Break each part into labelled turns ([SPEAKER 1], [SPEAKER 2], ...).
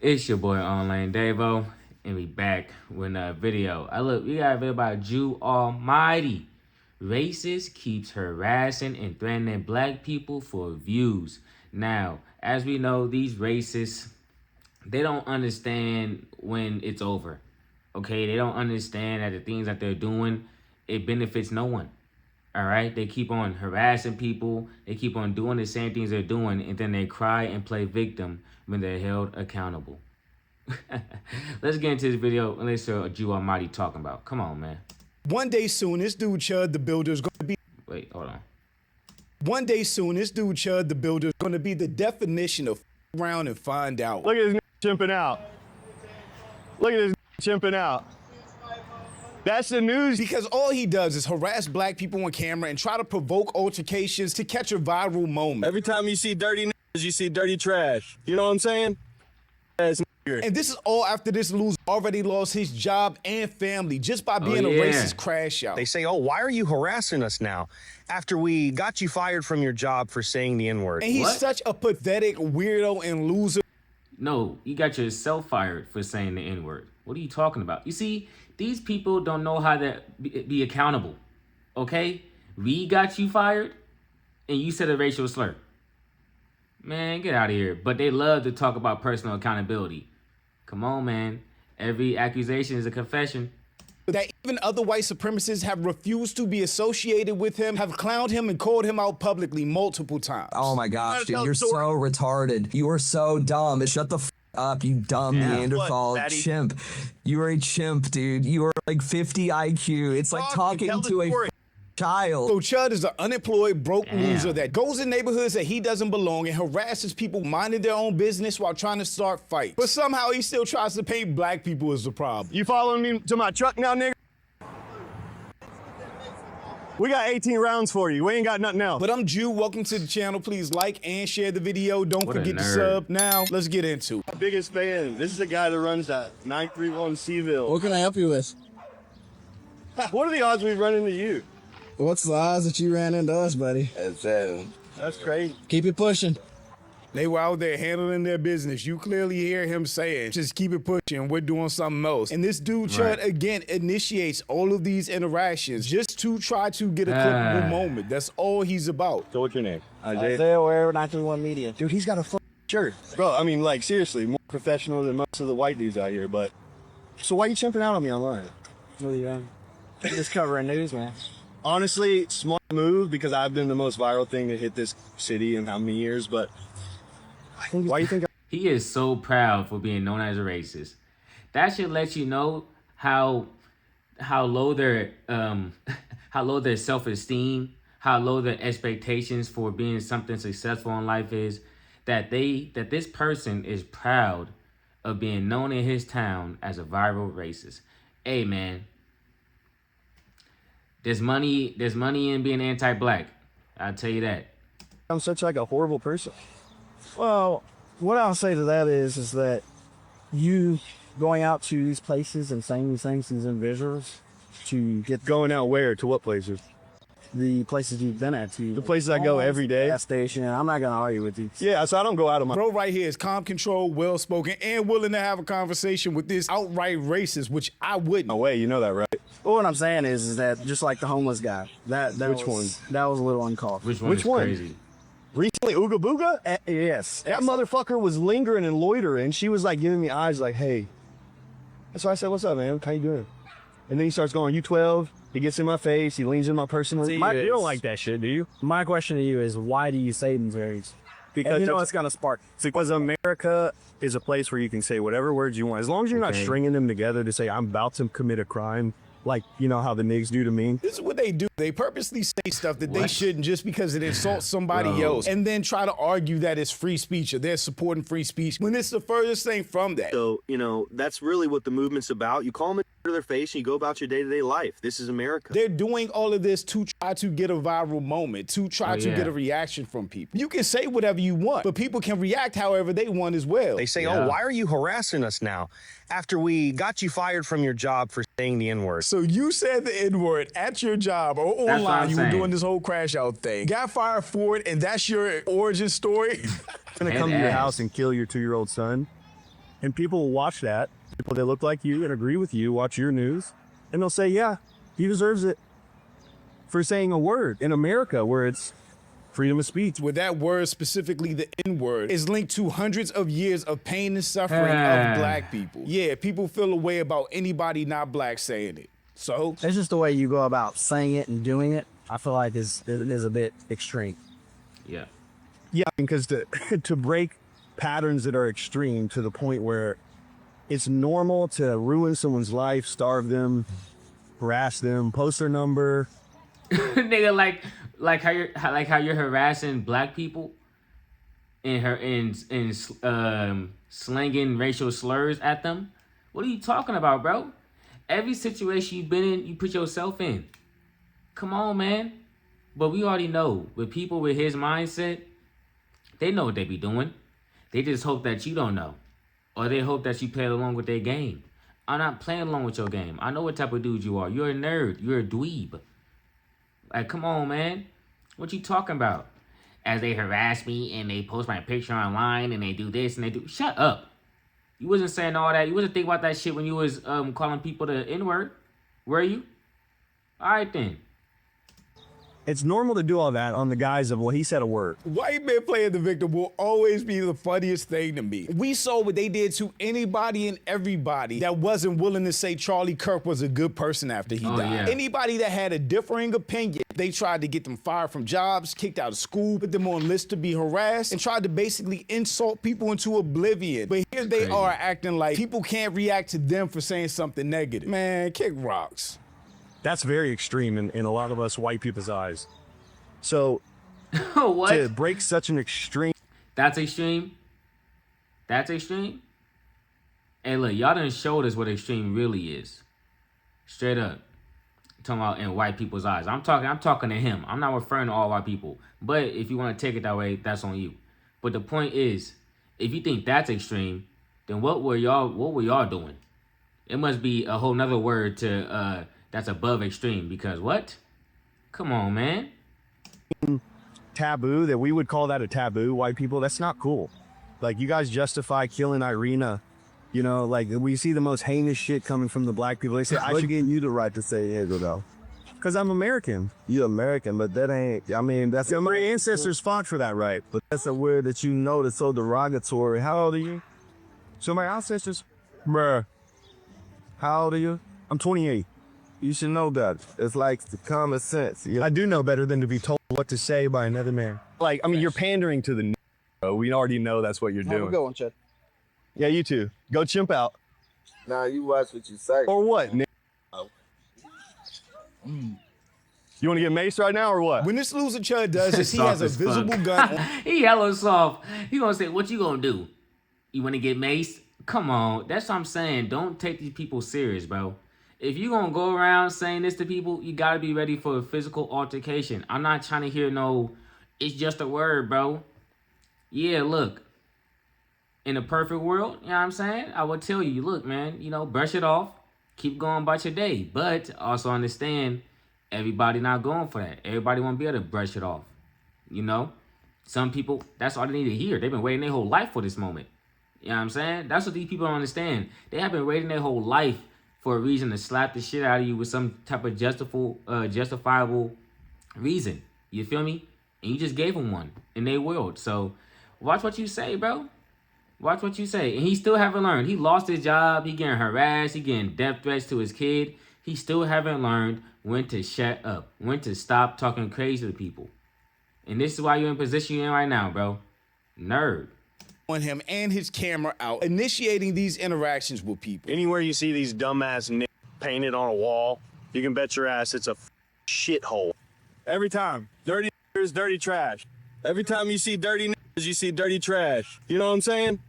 [SPEAKER 1] It's your boy Online Davo, and we back with a video. We got a video about Jew Almighty. Racist keeps harassing and threatening black people for views. Now, as we know, these racists, they don't understand when it's over. Okay, they don't understand that the things that they're doing, it benefits no one. All right, they keep on harassing people. They keep on doing the same things they're doing, and then they cry and play victim when they're held accountable. Let's get into this video and let's see what Jew Almighty talking about. Come on, man.
[SPEAKER 2] One day soon, this dude Chud the Builder's gonna be.
[SPEAKER 1] Wait, hold on.
[SPEAKER 2] One day soon, this dude Chud the Builder's gonna be the definition of around and find out.
[SPEAKER 3] Look at this chimping out. Look at this chimping out. That's the news.
[SPEAKER 2] Because all he does is harass black people on camera and try to provoke altercations to catch a viral moment.
[SPEAKER 3] Every time you see dirty niggas, you see dirty trash. You know what I'm saying?
[SPEAKER 2] And this is all after this loser already lost his job and family just by being a racist crash out.
[SPEAKER 4] They say, oh, why are you harassing us now after we got you fired from your job for saying the N-word?
[SPEAKER 2] And he's such a pathetic weirdo and loser.
[SPEAKER 1] No, you got yourself fired for saying the N-word. What are you talking about? You see, these people don't know how to be accountable, okay? We got you fired, and you said a racial slur. Man, get out of here. But they love to talk about personal accountability. Come on, man. Every accusation is a confession.
[SPEAKER 2] That even other white supremacists have refused to be associated with him, have clowned him and called him out publicly multiple times.
[SPEAKER 5] Oh my gosh, dude, you're so retarded. You are so dumb. Shut the f up, you dumb Neanderthal chimp. You are a chimp, dude. You are like 50 IQ. It's like talking to a child.
[SPEAKER 2] So Chud is an unemployed, broke loser that goes in neighborhoods that he doesn't belong and harasses people minding their own business while trying to start fights. But somehow he still tries to paint black people as the problem.
[SPEAKER 3] You following me to my truck now, nigga? We got 18 rounds for you. We ain't got nothing else.
[SPEAKER 2] But I'm Jew. Welcome to the channel. Please like and share the video. Don't forget to sub. Now, let's get into it.
[SPEAKER 3] My biggest fan. This is the guy that runs that 931 Cville.
[SPEAKER 6] What can I help you with?
[SPEAKER 3] What are the odds we run into you?
[SPEAKER 6] What's the odds that you ran into us, buddy?
[SPEAKER 3] That's crazy.
[SPEAKER 6] Keep it pushing.
[SPEAKER 2] They were out there handling their business. You clearly hear him saying, just keep it pushing. We're doing something else. And this dude, Chud, again, initiates all of these interactions just to try to get a clippable moment. That's all he's about.
[SPEAKER 3] So what's your name?
[SPEAKER 6] Isaiah Ware, 931 Media.
[SPEAKER 4] Dude, he's got a fucking shirt.
[SPEAKER 3] Bro, I mean, like, seriously, more professional than most of the white dudes out here, but... So why you chimping out on me online?
[SPEAKER 6] What are you doing? Just covering news, man.
[SPEAKER 3] Honestly, smart move because I've been the most viral thing to hit this city in how many years, but... Why you think
[SPEAKER 1] He is so proud for being known as a racist. That should let you know how low their how low their self-esteem, how low their expectations for being something successful in life is. That this person is proud of being known in his town as a viral racist. Hey man, there's money in being anti-black. I'll tell you that.
[SPEAKER 3] I'm such like a horrible person?
[SPEAKER 6] Well, what I'll say to that is that you going out to these places and saying these things to these individuals to get
[SPEAKER 3] Going out where? To what places?
[SPEAKER 6] the places you've been at, to
[SPEAKER 3] The places I go every day.
[SPEAKER 6] gas station. I'm not gonna argue with you.
[SPEAKER 3] Yeah, so I don't go out of my...
[SPEAKER 2] Bro right here is calm, controlled, well-spoken, and willing to have a conversation with this outright racist, which I wouldn't.
[SPEAKER 3] No way, you know that, right?
[SPEAKER 6] Well, what I'm saying is that just like the homeless guy, that
[SPEAKER 3] Which
[SPEAKER 6] was, That was a little uncalled for.
[SPEAKER 1] Which one
[SPEAKER 3] Which
[SPEAKER 1] is
[SPEAKER 3] one?
[SPEAKER 1] crazy?
[SPEAKER 3] Recently, Ooga Booga?
[SPEAKER 6] Yes.
[SPEAKER 3] That motherfucker was lingering and loitering. She was like giving me eyes like, hey. That's why I said, what's up, man? How you doing? And then he starts going, you 12. He gets in my face. He leans in my personal. You don't like that shit, do you?
[SPEAKER 6] My question to you is, why do you say these words?
[SPEAKER 3] Because
[SPEAKER 6] you know it's gonna spark.
[SPEAKER 3] Because America is a place where you can say whatever words you want. As long as you're not stringing them together to say, I'm about to commit a crime. Like, you know how the niggas do to me?
[SPEAKER 2] This is what they do. They purposely say stuff that they shouldn't just because it insults somebody else and then try to argue that it's free speech or they're supporting free speech when it's the furthest thing from that.
[SPEAKER 4] So, you know, that's really what the movement's about. You call them to their face and you go about your day-to-day life. This is America.
[SPEAKER 2] They're doing all of this to try to get a viral moment, to try to get a reaction from people. You can say whatever you want, but people can react however they want as well.
[SPEAKER 4] They say, oh, why are you harassing us now after we got you fired from your job for saying the N-word?
[SPEAKER 2] So you said the N-word at your job or online, you were doing this whole crash out thing. Got fired for it, and that's your origin story?
[SPEAKER 3] I'm gonna come to your house and kill your 2-year-old son. And people will watch that, people that look like you and agree with you, watch your news, and they'll say, yeah, he deserves it for saying a word in America where it's freedom of speech.
[SPEAKER 2] Where that word, specifically the N-word, is linked to hundreds of years of pain and suffering of black people. Yeah, people feel a way about anybody not black saying it. So
[SPEAKER 6] It's just the way you go about saying it and doing it. I feel like is a bit extreme.
[SPEAKER 1] Yeah.
[SPEAKER 3] Yeah, because to break patterns that are extreme to the point where it's normal to ruin someone's life, starve them, harass them, post their number.
[SPEAKER 1] Nigga, like how you're harassing black people and slanging racial slurs at them. What are you talking about, bro? Every situation you've been in, you put yourself in. Come on, man. But we already know with people with his mindset, they know what they be doing. They just hope that you don't know, or they hope that you play along with their game. I'm not playing along with your game. I know what type of dude you are. You're a nerd. You're a dweeb. Like, come on, man. What you talking about? As they harass me and they post my picture online and they do this and they do... Shut up. You wasn't saying all that. You wasn't thinking about that shit when you was calling people the N-word. Were you? All right, then.
[SPEAKER 3] It's normal to do all that on the guise of, well, he said a word.
[SPEAKER 2] white men playing the victim will always be the funniest thing to me. We saw what they did to anybody and everybody that wasn't willing to say Charlie Kirk was a good person after he died.
[SPEAKER 1] Yeah.
[SPEAKER 2] Anybody that had a differing opinion, they tried to get them fired from jobs, kicked out of school, put them on lists to be harassed, and tried to basically insult people into oblivion. But here they are acting like people can't react to them for saying something negative. Man, kick rocks.
[SPEAKER 3] That's very extreme in a lot of us white people's eyes. So
[SPEAKER 1] What?
[SPEAKER 3] to break such an extreme...
[SPEAKER 1] That's extreme? That's extreme? Hey, look, y'all done showed us what extreme really is. Straight up. Talking about in white people's eyes. I'm talking to him. I'm not referring to all white people. But if you want to take it that way, that's on you. But the point is, if you think that's extreme, then what were y'all doing? It must be a whole nother word to that's above extreme, because what? Come on, man.
[SPEAKER 3] Taboo, that we would call that a taboo, white people, that's not cool. Like, you guys justify killing Irina. You know, like, we see the most heinous shit coming from the black people. They say, I should get you the right to say it, though. Because I'm American. You're American, but that ain't, I mean, that's... My ancestors fought for that right. But that's a word that you know that's so derogatory. How old are you? So my ancestors... Bruh. How old are you? I'm 28. You should know that. It's like the common sense. I do know better than to be told what to say by another man. Like, I mean, you're pandering to the bro. We already know that's what you're doing.
[SPEAKER 6] Have a good one, Chad.
[SPEAKER 3] Yeah, you too. Go chimp out.
[SPEAKER 7] Nah, you watch what you say.
[SPEAKER 3] Or what, nigga? You want to get maced right now or what?
[SPEAKER 2] When this loser chud does this, he has a visible gun.
[SPEAKER 1] He hella soft. He gonna say, what you gonna do? You wanna get maced? Come on. That's what I'm saying. Don't take these people serious, bro. If you gonna go around saying this to people, you gotta be ready for a physical altercation. I'm not trying to hear no, it's just a word, bro. Yeah, look. In a perfect world, you know what I'm saying? I would tell you, look, man, you know, brush it off. Keep going about your day. But also understand, everybody not going for that. Everybody won't be able to brush it off. You know? Some people, that's all they need to hear. They've been waiting their whole life for this moment. You know what I'm saying? That's what these people don't understand. They have been waiting their whole life for a reason to slap the shit out of you with some type of justifiable reason. You feel me? And you just gave them one in their world. So watch what you say, bro. Watch what you say. And he still haven't learned. He lost his job. He getting harassed. He getting death threats to his kid. He still haven't learned when to shut up. When to stop talking crazy to people. And this is why you're in the position you're in right now, bro. Nerd.
[SPEAKER 2] On him and his camera out, initiating these interactions with people.
[SPEAKER 3] Anywhere you see these dumbass niggas painted on a wall, you can bet your ass it's a shithole. Every time. Dirty niggas, dirty trash. Every time you see dirty niggas, you see dirty trash. You know what I'm saying?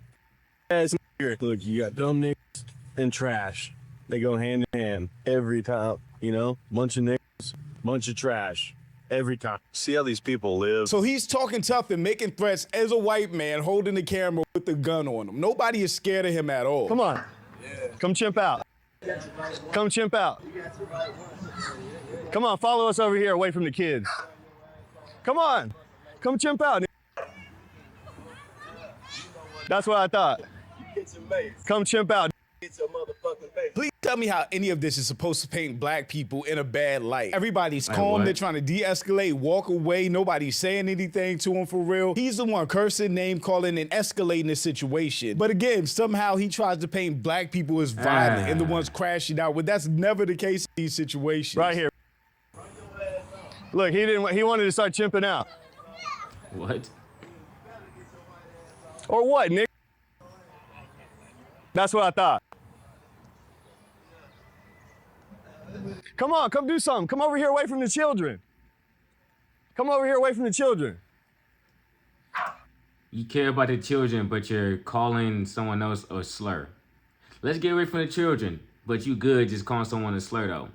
[SPEAKER 3] Ass nigger. Look, you got dumb niggas and trash. They go hand in hand every time, you know? Bunch of niggas, bunch of trash. Every time. See how these people live.
[SPEAKER 2] So he's talking tough and making threats as a white man holding the camera with the gun on him. Nobody is scared of him at all.
[SPEAKER 3] Come on. Come chimp out. Come chimp out. Come on, follow us over here away from the kids. Come on. Come chimp out. That's what I thought. Come chimp out.
[SPEAKER 2] Please tell me how any of this is supposed to paint black people in a bad light. Everybody's
[SPEAKER 1] Like
[SPEAKER 2] calm,
[SPEAKER 1] what?
[SPEAKER 2] they're trying to de-escalate, walk away, nobody's saying anything to him for real. He's the one cursing, name calling, and escalating the situation. But again, somehow he tries to paint black people as violent and the ones crashing out, but that's never the case in these situations.
[SPEAKER 3] Right here. Look, he wanted to start chimping out.
[SPEAKER 1] What?
[SPEAKER 3] Or what, Nick? That's what I thought. Come on, come do something. Come over here away from the children. Come over here away from the children.
[SPEAKER 1] You care about the children, but you're calling someone else a slur. Let's get away from the children, but you good just calling someone a slur though.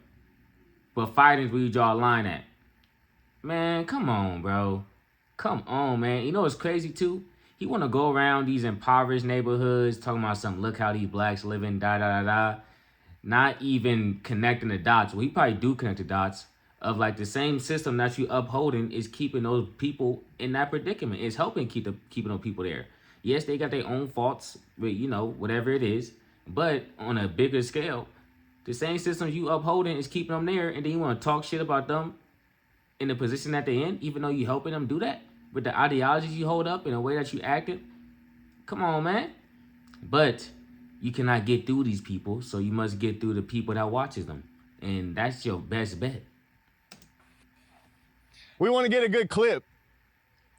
[SPEAKER 1] But fighting's where you draw a line at. Man, come on, bro. Come on, man. You know what's crazy too? He want to go around these impoverished neighborhoods talking about something. Look how these blacks living, da da da da. Not even connecting the dots. Well, he probably do connect the dots of like the same system that you upholding is keeping those people in that predicament. It's helping keeping those people there. Yes, they got their own faults, but you know, whatever it is. But on a bigger scale, the same system you upholding is keeping them there, and then you want to talk shit about them in the position that they're in, even though you helping them do that with the ideologies you hold up and the way that you acted. Come on, man. But you cannot get through these people, so you must get through the people that watches them. And that's your best bet.
[SPEAKER 3] We want to get a good clip.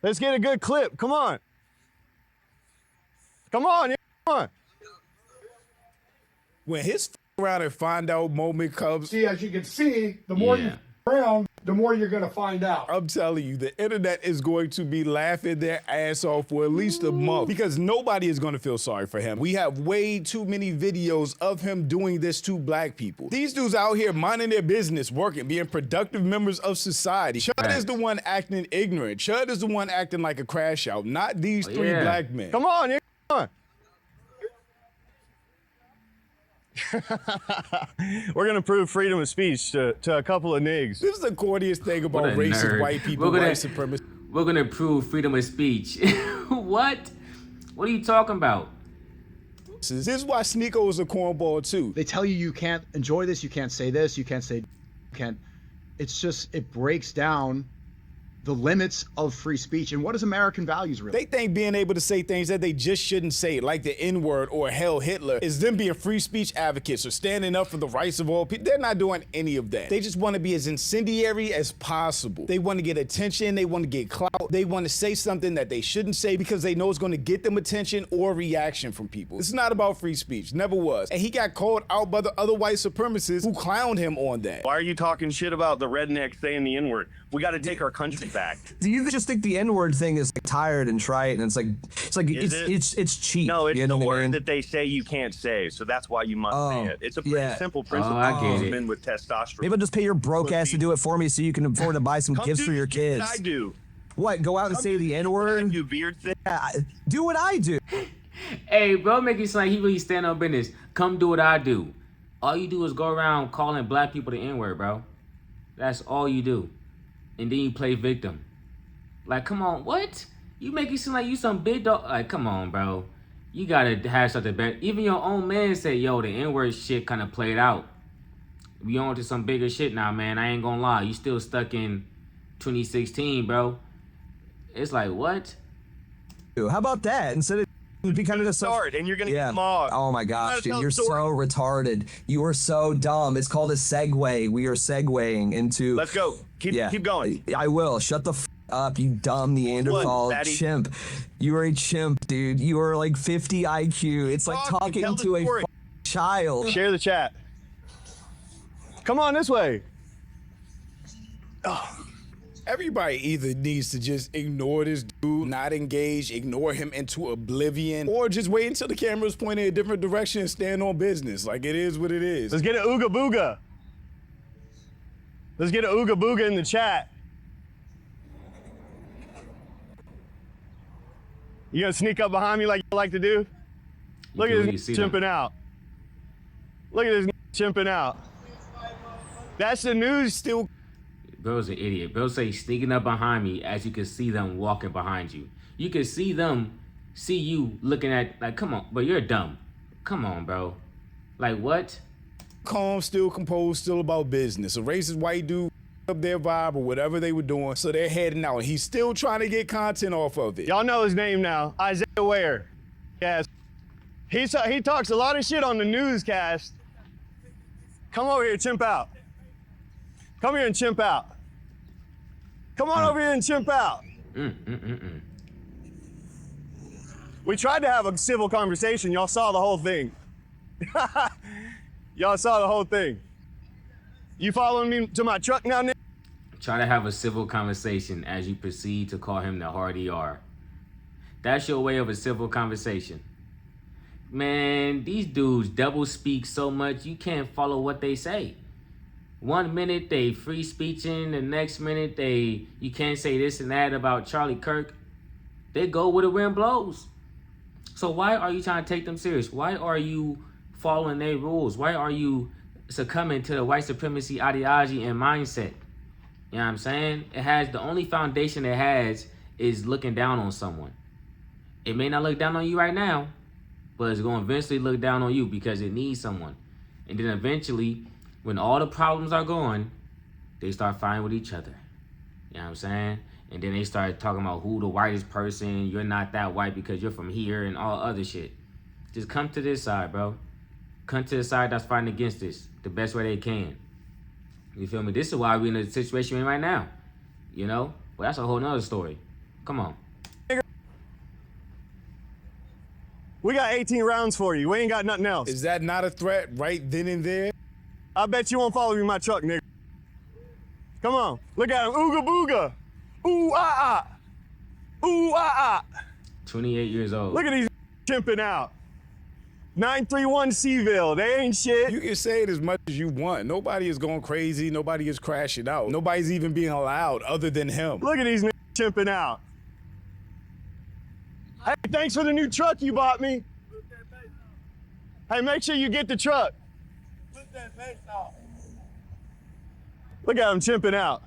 [SPEAKER 3] Let's get a good clip. Come on. Come on. Come on.
[SPEAKER 2] When his around and find out moment comes,
[SPEAKER 8] See, as you can see, the more you around, the more you're going to find out.
[SPEAKER 2] I'm telling you, the internet is going to be laughing their ass off for at least a month because nobody is going to feel sorry for him. We have way too many videos of him doing this to black people. These dudes out here minding their business, working, being productive members of society. Chud is the one acting ignorant. Chud is the one acting like a crash out, not these three black men.
[SPEAKER 3] Come on. Come on. We're gonna prove freedom of speech to a couple of niggas.
[SPEAKER 2] This is the corniest thing about
[SPEAKER 1] What a
[SPEAKER 2] racist
[SPEAKER 1] nerd.
[SPEAKER 2] white people, white supremacy.
[SPEAKER 1] We're gonna prove freedom of speech. What? What are you talking about?
[SPEAKER 2] This is why Sneeko is a cornball too.
[SPEAKER 9] They tell you you can't enjoy this, you can't say this, you can't say, it's just, it breaks down the limits of free speech and what is American values really.
[SPEAKER 2] They think being able to say things that they just shouldn't say, like the N-word or hell Hitler, is them being free speech advocates or standing up for the rights of all people. They're not doing any of that. They just want to be as incendiary as possible. They want to get attention, they want to get clout, they want to say something that they shouldn't say because they know it's going to get them attention or reaction from people. It's not about free speech, never was. And he got called out by the other white supremacists who clowned him on that.
[SPEAKER 3] Why are you talking shit about the redneck saying the N-word? We got to take our country back.
[SPEAKER 5] Do you just think the N-word thing is like tired and trite and it's cheap?
[SPEAKER 3] No, it's
[SPEAKER 5] you know
[SPEAKER 3] the
[SPEAKER 5] what I
[SPEAKER 3] word
[SPEAKER 5] mean?
[SPEAKER 3] that they say you can't say, so that's why you must say it. It's a pretty simple principle.
[SPEAKER 1] I get it.
[SPEAKER 3] Men with testosterone.
[SPEAKER 5] Maybe I'll just pay your broke ass to do it for me so you can afford to buy some gifts for your kids.
[SPEAKER 3] I do.
[SPEAKER 5] What? Go out and say the N-word?
[SPEAKER 3] You weird thing.
[SPEAKER 5] Yeah, do what I do.
[SPEAKER 1] Hey, bro, make it sound like he really stand on business. Come do what I do. All you do is go around calling black people the N-word, bro. That's all you do. And then you play victim. Like, come on, what? You make it seem like you some big dog. Like, come on, bro. You gotta have something better. Even your own man said, yo, the N-word shit kind of played out. We on to some bigger shit now, man. I ain't gonna lie. You still stuck in 2016, bro. It's like, what?
[SPEAKER 5] How about that? Instead of be kind of
[SPEAKER 3] Start, and you're gonna get mobbed.
[SPEAKER 5] Oh my gosh, dude, you're so retarded. You are so dumb. It's called a segue. We are segueing into.
[SPEAKER 3] Let's go. Keep going.
[SPEAKER 5] I will. Shut the up, you dumb Neanderthal chimp. You are a chimp, dude. You are like 50 IQ. It's like talking to a child.
[SPEAKER 3] Share the chat. Come on this way.
[SPEAKER 2] Oh. Everybody either needs to just ignore this dude, not engage, ignore him into oblivion, or just wait until the camera's pointing a different direction and stand on business. Like, it is what it is.
[SPEAKER 3] Let's get an ooga booga. Let's get an ooga booga in the chat. You gonna sneak up behind me like you like to do? Look at this chimping out. Look at this chimping out. That's the news still.
[SPEAKER 1] Bro's an idiot. Bro say sneaking up behind me as you can see them walking behind you. You can see them see you looking at, like, come on, but you're dumb. Come on, bro. Like, what?
[SPEAKER 2] Calm, still composed, still about business. A racist white dude up their vibe or whatever they were doing, so they're heading out. He's still trying to get content off of it.
[SPEAKER 3] Y'all know his name now, Isaiah Ware. Yes. He talks a lot of shit on the newscast. Come over here, chimp out. Come here and chimp out. Come on over here and chimp out. We tried to have a civil conversation. Y'all saw the whole thing. Y'all saw the whole thing. You following me to my truck now, Nick?
[SPEAKER 1] Try to have a civil conversation as you proceed to call him the hard ER. That's your way of a civil conversation. Man, these dudes double speak so much you can't follow what they say. 1 minute they free speeching, the next minute you can't say this and that about Charlie Kirk. They go where the wind blows. So why are you trying to take them serious? Why are you following their rules? Why are you succumbing to the white supremacy ideology and mindset? You know what I'm saying? The only foundation it has is looking down on someone. It may not look down on you right now, but it's going to eventually look down on you because it needs someone. And then eventually, when all the problems are gone, they start fighting with each other. You know what I'm saying? And then they start talking about who the whitest person, you're not that white because you're from here and all other shit. Just come to this side, bro. Come to the side that's fighting against this the best way they can. You feel me? This is why we're in the situation we're in right now. You know? Well, that's a whole nother story. Come on.
[SPEAKER 3] We got 18 rounds for you. We ain't got nothing else.
[SPEAKER 2] Is that not a threat right then and there?
[SPEAKER 3] I bet you won't follow me in my truck, nigga. Come on. Look at him. Ooga booga. Ooh, ah, ah. Ooh, ah, ah.
[SPEAKER 1] 28 years old.
[SPEAKER 3] Look at these chimping out. 931 Cville. They ain't shit.
[SPEAKER 2] You can say it as much as you want. Nobody is going crazy. Nobody is crashing out. Nobody's even being allowed other than him.
[SPEAKER 3] Look at these niggas chimping out. Hey, thanks for the new truck you bought me. Hey, make sure you get the truck. Look at him chimping out.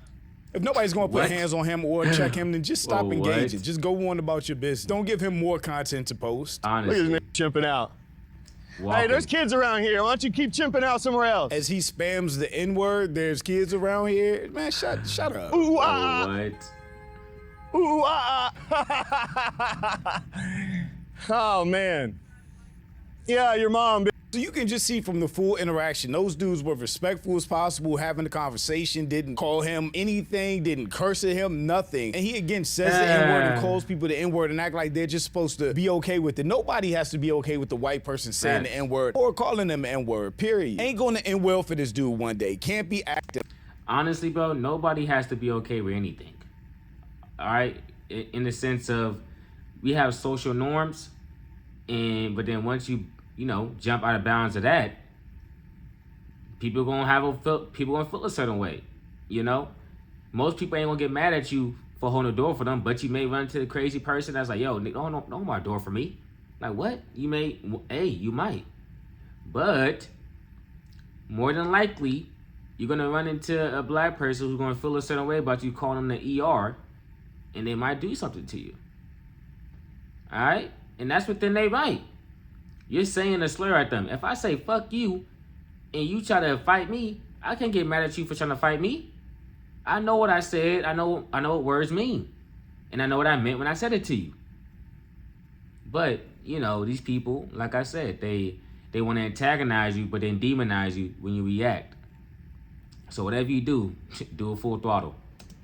[SPEAKER 2] If nobody's going to put hands on him or check him, then just stop engaging. Just go on about your business. Don't give him more content to post.
[SPEAKER 1] Honestly.
[SPEAKER 3] Look at this nigga chimping out.
[SPEAKER 1] Walking.
[SPEAKER 3] Hey, there's kids around here. Why don't you keep chimping out somewhere else?
[SPEAKER 2] As he spams the N-word, there's kids around here. Man, shut up.
[SPEAKER 3] Ooh, ah,
[SPEAKER 1] What?
[SPEAKER 3] ooh, ah, ah. Oh, man. Yeah, your mom, bitch.
[SPEAKER 2] So you can just see from the full interaction, those dudes were respectful as possible, having the conversation, didn't call him anything, didn't curse at him, nothing. And he again says the N-word and calls people the N-word and act like they're just supposed to be okay with it. Nobody has to be okay with the white person saying the N-word or calling them N-word, period. Ain't going to end well for this dude one day. Can't be active.
[SPEAKER 1] Honestly, bro, nobody has to be okay with anything. All right? In the sense of we have social norms, but then once you jump out of bounds of that, people gonna feel a certain way. You know, most people ain't gonna get mad at you for holding the door for them, but you may run into the crazy person that's like, yo, don't open my door for me. Like, what? You might, but more than likely, you're gonna run into a black person who's gonna feel a certain way about you calling them the ER, and they might do something to you. All right, and that's within their right. You're saying a slur at them. If I say fuck you and you try to fight me, I can't get mad at you for trying to fight me. I know what I said. I know what words mean. And I know what I meant when I said it to you. But, these people, like I said, they want to antagonize you but then demonize you when you react. So whatever you do, do it full throttle.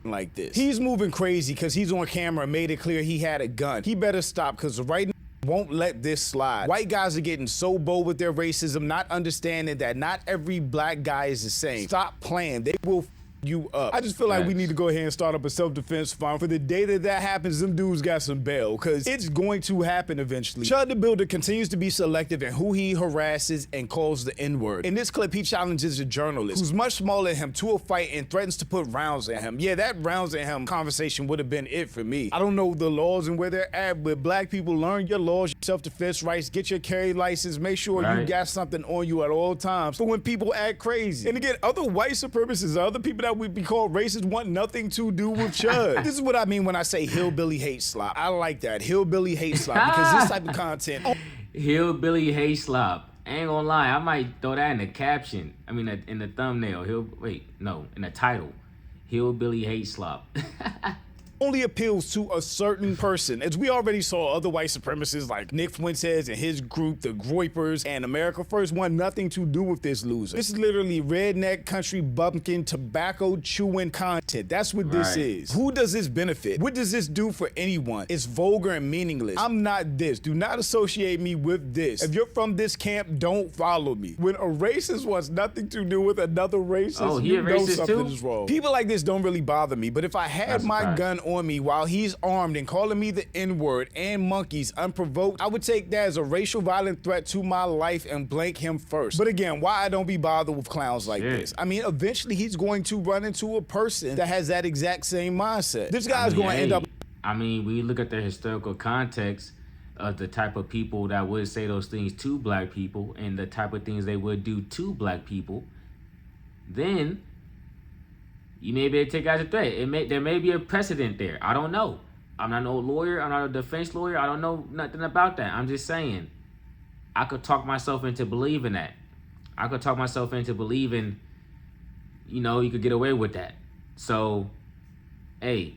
[SPEAKER 2] Like this. He's moving crazy because he's on camera and made it clear he had a gun. He better stop because right now, won't let this slide. White guys are getting so bold with their racism, not understanding that not every black guy is the same. Stop playing. They will you up. I just feel like we need to go ahead and start up a self-defense fund. For the day that happens, them dudes got some bail, because it's going to happen eventually. Chud the Builder continues to be selective in who he harasses and calls the N-word. In this clip, he challenges a journalist who's much smaller than him to a fight and threatens to put rounds at him. Yeah, that rounds at him conversation would have been it for me. I don't know the laws and where they're at, but black people, learn your laws, your self-defense rights, get your carry license, make sure you got something on you at all times for when people act crazy. And again, other white supremacists, other people that would be called racist want nothing to do with Chud. This is what I mean when I say hillbilly hate slop. I like that. Hillbilly hate slop because this type of content.
[SPEAKER 1] Hillbilly hate slop. Ain't gonna lie, I might throw that in the caption. I mean, in the thumbnail. In the title. Hillbilly hate slop.
[SPEAKER 2] Only appeals to a certain person. As we already saw, other white supremacists like Nick Fuentes and his group, the Groypers, and America First want nothing to do with this loser. This is literally redneck, country bumpkin, tobacco chewing content. That's what this is. Who does this benefit? What does this do for anyone? It's vulgar and meaningless. I'm not this. Do not associate me with this. If you're from this camp, don't follow me. When a racist wants nothing to do with another racist, you know something is wrong. People like this don't really bother me, but if I had my gun on me while he's armed and calling me the N-word and monkeys unprovoked, I would take that as a racial violent threat to my life and blank him first. But again, why I don't be bothered with clowns like this? I mean, eventually he's going to run into a person that has that exact same mindset. This guy's going to end up...
[SPEAKER 1] I mean, we look at the historical context of the type of people that would say those things to black people and the type of things they would do to black people, then you may be able to take it as a threat. There may be a precedent there. I don't know. I'm not no lawyer. I'm not a defense lawyer. I don't know nothing about that. I'm just saying, I could talk myself into believing that. I could talk myself into believing, you could get away with that. So, hey.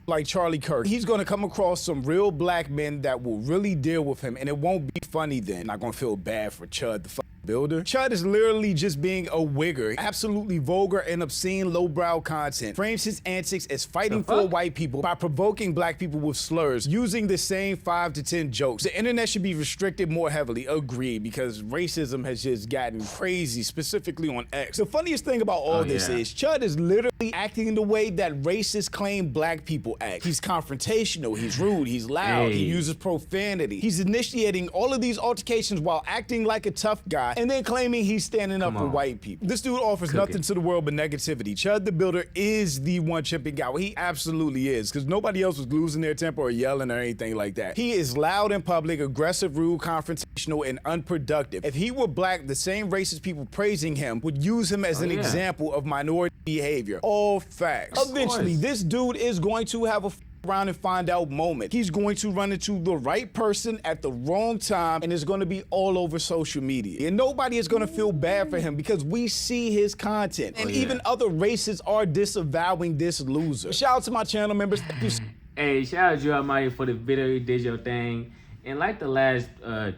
[SPEAKER 2] Like Charlie Kirk, he's going to come across some real black men that will really deal with him, and it won't be funny then. I'm not going to feel bad for Chud the builder. Chud is literally just being a wigger. Absolutely vulgar and obscene lowbrow content. Frames his antics as fighting for white people by provoking black people with slurs, using the same 5 to 10 jokes. The internet should be restricted more heavily. Agreed, because racism has just gotten crazy, specifically on X. The funniest thing about all this is Chud is literally acting the way that racists claim black people act. He's confrontational, he's rude, he's loud, he uses profanity. He's initiating all of these altercations while acting like a tough guy and then claiming he's standing up for white people. This dude offers nothing to the world but negativity. Chud the Builder is the one chimping guy. Well, he absolutely is, because nobody else was losing their temper or yelling or anything like that. He is loud in public, aggressive, rude, confrontational, and unproductive. If he were black, the same racist people praising him would use him as an example of minority behavior. All facts. Eventually, this dude is going to have a around and find out moment. He's going to run into the right person at the wrong time, and it's going to be all over social media. And nobody is going to feel bad for him because we see his content. And even other races are disavowing this loser. Shout out to my channel members. Thank you.
[SPEAKER 1] Hey, shout out to you, Almighty, for the video. You did your thing. And like the last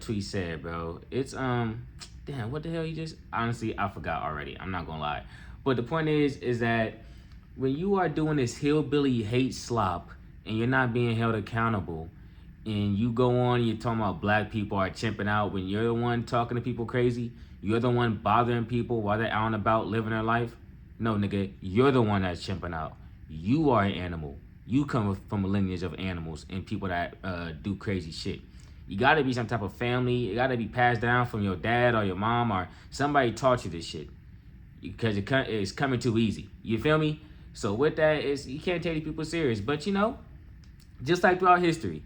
[SPEAKER 1] tweet said, bro, it's, damn, what the hell you just, honestly, I forgot already. I'm not going to lie. But the point is that when you are doing this hillbilly hate slop, and you're not being held accountable, and you go on and you're talking about black people are chimping out when you're the one talking to people crazy, you're the one bothering people while they're out and about living their life. No, nigga, you're the one that's chimping out. You are an animal. You come from a lineage of animals and people that do crazy shit. You gotta be some type of family. It gotta be passed down from your dad or your mom or somebody taught you this shit, because it's coming too easy. You feel me? So with that, you can't take these people serious. But just like throughout history,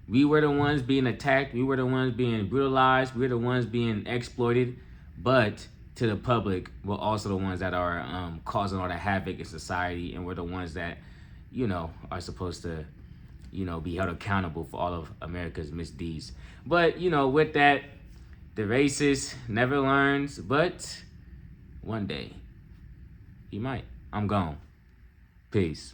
[SPEAKER 1] we were the ones being attacked. We were the ones being brutalized. We were the ones being exploited. But to the public, we're also the ones that are causing all the havoc in society. And we're the ones that, are supposed to, be held accountable for all of America's misdeeds. But, with that, the racist never learns. But one day, he might. I'm gone. Peace.